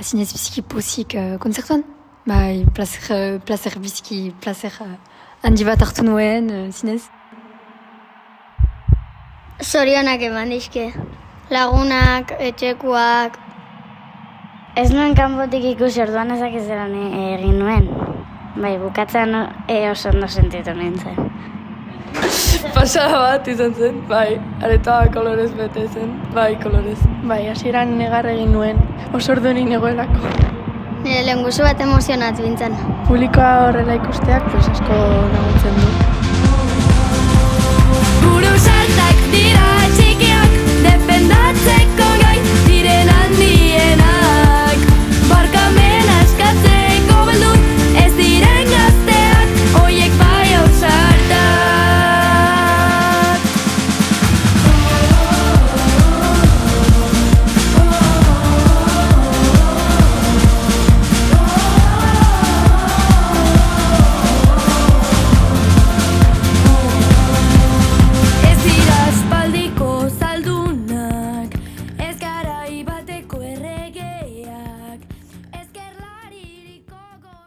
zinez biziki pozik konzertuan. Placer biziki, placer handi bat hartu nuen, zinez. Zorionak eman dizke. Lagunak, etxekuak. Ez nuen kanpotik ikusi orduan ezak ez zelan egin nuen. Bukatzen oso ondo sentitu nintzen. Pasada bat izan zen, aretoa kolorez bete zen, kolorez. Hasieran negar egin nuen, oso orduanik negoelako. Nire lehengusu bat emozionat bintzen. Publikoa horrela ikusteak, asko naguntzen du. Buru saltak dira txikiak, defendatzeko